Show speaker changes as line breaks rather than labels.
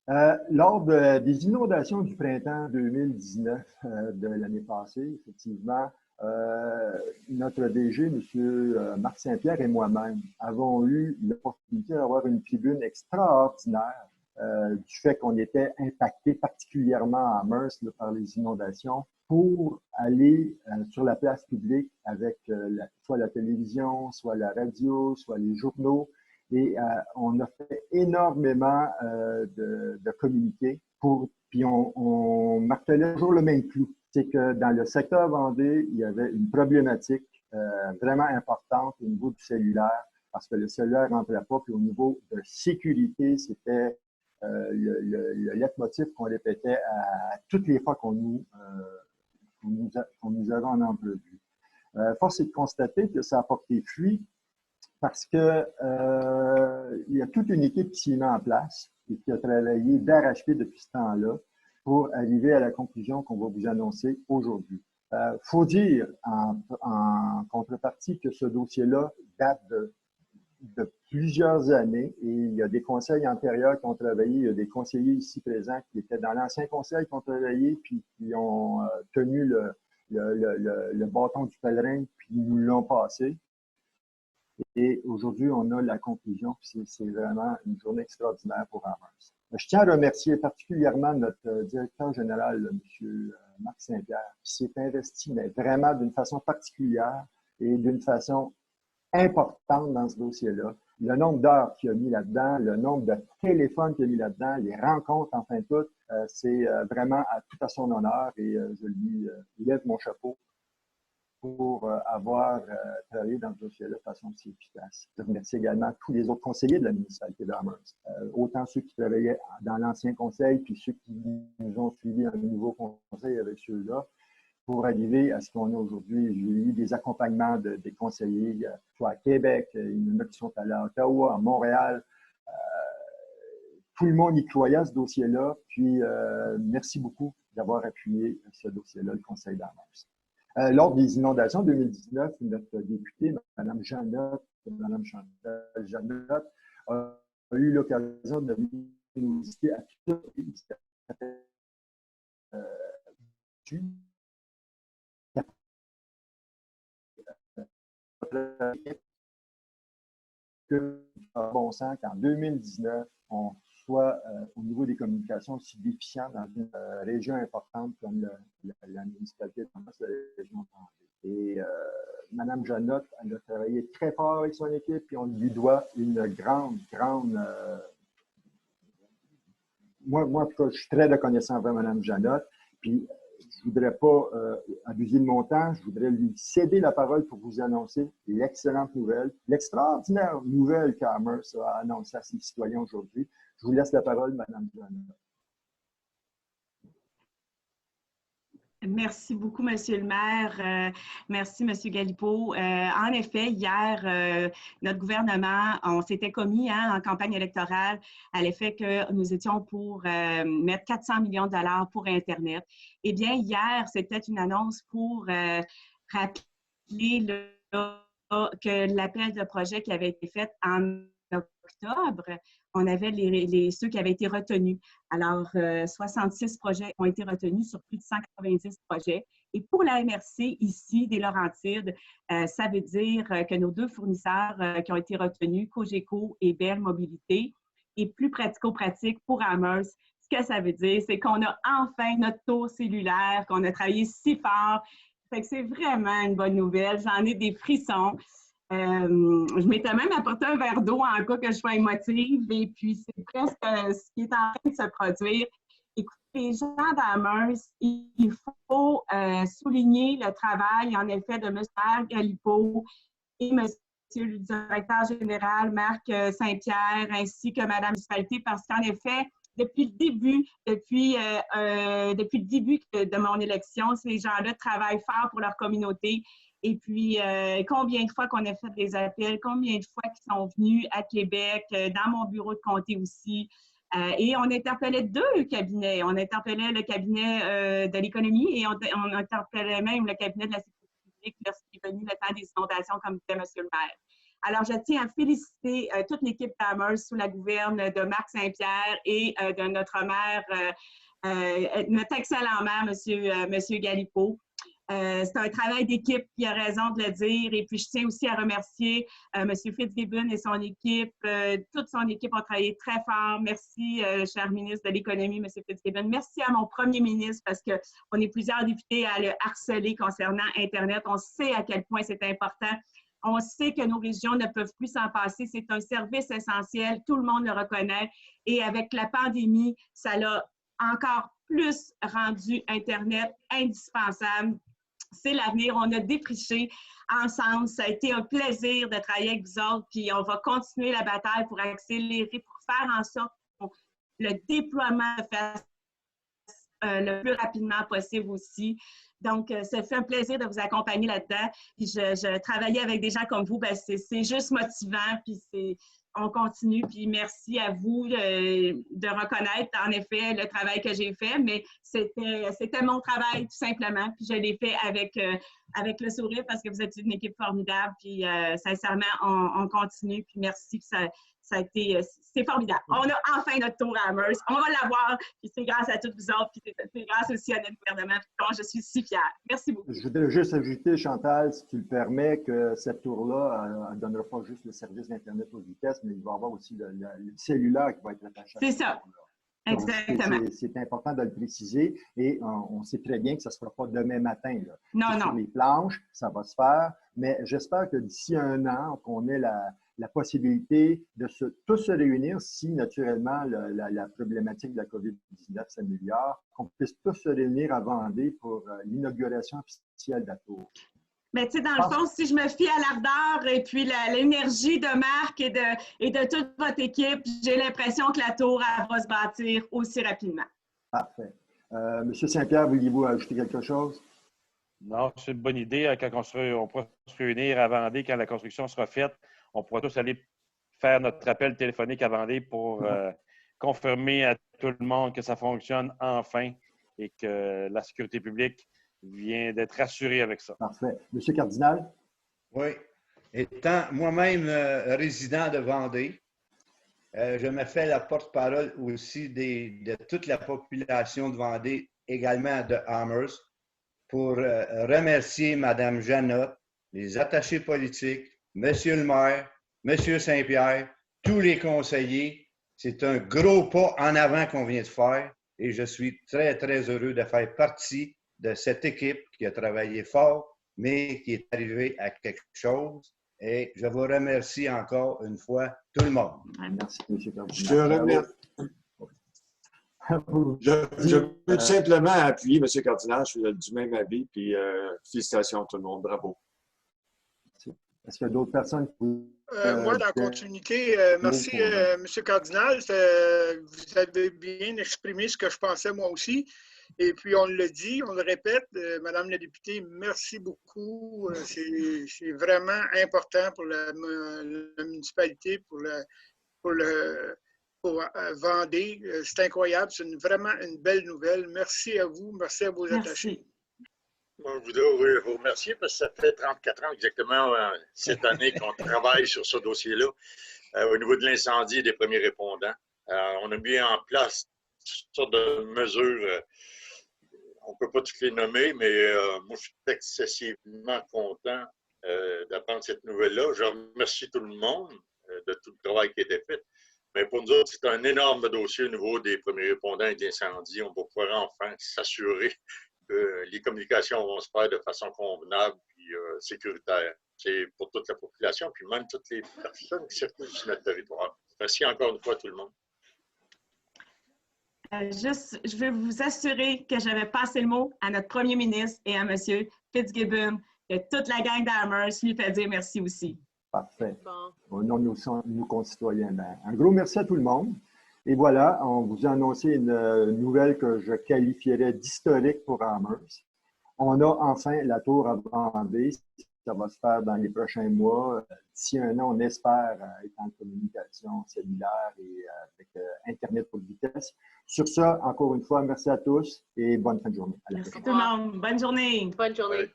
Des inondations du printemps 2019 de l'année passée, effectivement, notre DG, M. Marc Saint-Pierre et moi-même avons eu l'opportunité d'avoir une tribune extraordinaire du fait qu'on était impacté particulièrement à Mers par les inondations pour aller sur la place publique avec soit la télévision, soit la radio, soit les journaux et on a fait énormément de communiqués puis on martelait toujours le même clou. C'est que dans le secteur Vendée, il y avait une problématique vraiment importante au niveau du cellulaire, parce que le cellulaire ne rentrait pas, puis au niveau de sécurité, c'était le leitmotiv qu'on répétait à toutes les fois qu'on nous avait en entrevue. Force est de constater que ça a porté fruit parce que il y a toute une équipe qui s'y met en place et qui a travaillé d'arrache-pied depuis ce temps-là pour arriver à la conclusion qu'on va vous annoncer aujourd'hui. Faut dire en contrepartie que ce dossier-là date de plusieurs années et il y a des conseils antérieurs qui ont travaillé, il y a des conseillers ici présents qui étaient dans l'ancien conseil qui ont travaillé puis qui ont tenu le bâton du pèlerin puis nous l'ont passé. Et aujourd'hui, on a la conclusion. C'est vraiment une journée extraordinaire pour Amherst. Je tiens à remercier particulièrement notre directeur général, M. Marc Saint-Pierre, qui s'est investi, mais vraiment d'une façon particulière et d'une façon importante dans ce dossier-là. Le nombre d'heures qu'il a mis là-dedans, le nombre de téléphones qu'il a mis là-dedans, les rencontres, en fin de tout, c'est vraiment tout à son honneur et je lui lève mon chapeau pour avoir travaillé dans ce dossier-là de façon aussi efficace. Je remercie également tous les autres conseillers de la municipalité d'Amherst, autant ceux qui travaillaient dans l'ancien conseil, puis ceux qui nous ont suivis dans le nouveau conseil avec ceux-là, pour arriver à ce qu'on a aujourd'hui. J'ai eu des accompagnements des conseillers, soit à Québec, il y en a qui sont allés à Ottawa, à Montréal. Tout le monde y croyait à ce dossier-là, puis merci beaucoup d'avoir appuyé ce dossier-là, le conseil d'Amherst. Lors des inondations 2019, notre députée, Mme Janotte, Mme Chantal Janotte, a eu l'occasion de venir nous visiter à toutes que bon sens qu'en 2019, on soit au niveau des communications aussi déficient dans une région importante comme la municipalité de la région de Et Mme Janotte, elle a travaillé très fort avec son équipe, puis on lui doit une grande moi, en tout cas, je suis très reconnaissant envers Mme Janotte, puis je ne voudrais pas abuser de mon temps, je voudrais lui céder la parole pour vous annoncer l'excellente nouvelle, l'extraordinaire nouvelle qu'Amherst a annoncée à ses citoyens aujourd'hui. Je vous laisse la parole, Mme Janotte.
Merci beaucoup, Monsieur le maire. Merci, Monsieur Galipeau. En effet, hier, notre gouvernement, on s'était commis en campagne électorale à l'effet que nous étions pour mettre 400 millions de dollars pour Internet. Eh bien, hier, c'était une annonce pour rappeler que l'appel de projet qui avait été fait en octobre, on avait ceux qui avaient été retenus. Alors, 66 projets ont été retenus sur plus de 190 projets. Et pour la MRC, ici, des Laurentides, ça veut dire que nos deux fournisseurs qui ont été retenus, Cogeco et Bell Mobilité, et plus pratico-pratique pour Amherst, ce que ça veut dire, c'est qu'on a enfin notre tour cellulaire, qu'on a travaillé si fort. Fait que c'est vraiment une bonne nouvelle. J'en ai des frissons. Je m'étais même apporté un verre d'eau en cas que je sois émotive et puis c'est presque ce qui est en train de se produire. Écoutez, les gens d'Amherst, il faut souligner le travail en effet de M. Galipeau et M. le directeur général Marc Saint-Pierre ainsi que Mme la municipalité parce qu'en effet, depuis le début de mon élection, ces gens-là travaillent fort pour leur communauté. Et puis, combien de fois qu'on a fait des appels, combien de fois qu'ils sont venus à Québec, dans mon bureau de comté aussi. Et on interpellait deux cabinets. On interpellait le cabinet de l'économie et on interpellait même le cabinet de la sécurité publique lorsqu'il est venu le temps des inondations, comme disait M. le maire. Alors, je tiens à féliciter toute l'équipe d'Amherst sous la gouverne de Marc Saint-Pierre et de notre maire, notre excellent maire, Monsieur Galipeau. C'est un travail d'équipe, il a raison de le dire. Et puis, je tiens aussi à remercier M. Fitzgibbon et son équipe. Toute son équipe a travaillé très fort. Merci, cher ministre de l'Économie, M. Fitzgibbon. Merci à mon premier ministre parce qu'on est plusieurs députés à le harceler concernant Internet. On sait à quel point c'est important. On sait que nos régions ne peuvent plus s'en passer. C'est un service essentiel. Tout le monde le reconnaît. Et avec la pandémie, ça l'a encore plus rendu Internet indispensable. C'est l'avenir. On a défriché ensemble. Ça a été un plaisir de travailler avec vous autres. Puis on va continuer la bataille pour accélérer, pour faire en sorte que le déploiement se fasse le plus rapidement possible aussi. Donc, ça fait un plaisir de vous accompagner là-dedans. Puis je travaillais avec des gens comme vous, ben c'est juste motivant. Puis on continue, puis merci à vous de reconnaître, en effet, le travail que j'ai fait, mais c'était mon travail, tout simplement, puis je l'ai fait avec le sourire parce que vous êtes une équipe formidable, puis sincèrement, on continue, puis merci, puis ça a été, c'est formidable. On a enfin notre tour à Amherst, on va l'avoir, puis c'est grâce à toutes vous autres, puis c'est grâce aussi à notre gouvernement, puis dont je suis si fière. Merci beaucoup.
Je voudrais juste ajouter, Chantal, si tu le permets, que cette tour-là ne donnera pas juste le service d'Internet haute vitesse, mais il va y avoir aussi le cellulaire qui va être attaché.
C'est ça. Exactement.
C'est important de le préciser et on sait très bien que ça ne se fera pas demain matin. Là.
Non.
Sur les planches, ça va se faire, mais j'espère que d'ici un an, qu'on ait la possibilité de tous se réunir si, naturellement, la problématique de la COVID-19 s'améliore, qu'on puisse tous se réunir à Vendée pour l'inauguration officielle de la tour.
Mais tu sais, dans le fond, si je me fie à l'ardeur et puis l'énergie de Marc et de toute votre équipe, j'ai l'impression que la tour elle va se bâtir aussi rapidement.
Parfait. Monsieur Saint-Pierre, vouliez-vous ajouter quelque chose?
Non, c'est une bonne idée. Quand on pourra se réunir à Vendée, quand la construction sera faite, on pourra tous aller faire notre appel téléphonique à Vendée pour confirmer à tout le monde que ça fonctionne enfin et que la sécurité publique vient d'être rassurée avec ça.
Parfait. Monsieur Cardinal?
Oui. Étant moi-même résident de Vendée, je me fais la porte-parole aussi de toute la population de Vendée, également de Amherst, pour remercier Mme Janot, les attachés politiques, Monsieur le maire, Monsieur Saint-Pierre, tous les conseillers. C'est un gros pas en avant qu'on vient de faire et je suis très, très heureux de faire partie de cette équipe qui a travaillé fort, mais qui est arrivée à quelque chose. Et je vous remercie encore une fois tout le monde.
Merci, M. Cardinal.
Je te remercie. Je peux tout simplement appuyer M. Cardinal. Je suis du même avis. Puis félicitations à tout le monde. Bravo.
Est-ce qu'il y a d'autres personnes qui...
moi, dans la continuité, merci, M. Cardinal. Vous avez bien exprimé ce que je pensais moi aussi. Et puis, on le dit, on le répète, Madame la députée, merci beaucoup. C'est vraiment important pour la municipalité, pour Vendée. C'est incroyable. C'est vraiment une belle nouvelle. Merci à vous. Merci à vos attachés.
Je voudrais vous remercier parce que ça fait 34 ans exactement cette année qu'on travaille sur ce dossier-là au niveau de l'incendie et des premiers répondants. On a mis en place toutes sortes de mesures. On ne peut pas toutes les nommer, mais moi, je suis excessivement content d'apprendre cette nouvelle-là. Je remercie tout le monde de tout le travail qui a été fait. Mais pour nous autres, c'est un énorme dossier au niveau des premiers répondants et d'incendie. On va pouvoir enfin s'assurer que les communications vont se faire de façon convenable et sécuritaire. C'est pour toute la population, puis même toutes les personnes qui circulent sur notre territoire. Merci encore une fois à tout le monde.
Je veux vous assurer que j'avais passé le mot à notre premier ministre et à M. Fitzgibbon, que toute la gang d'Amherst lui fait dire merci aussi.
Parfait. Au nom de nos concitoyens, un gros merci à tout le monde. Et voilà, on vous a annoncé une nouvelle que je qualifierais d'historique pour Amherst. On a enfin la tour à Vendée. Ça va se faire dans les prochains mois. D'ici un an, on espère être en communication cellulaire et avec Internet haute vitesse. Sur ça, encore une fois, merci à tous et bonne fin de journée.
Merci tout le monde. Bonne journée.
Bonne journée.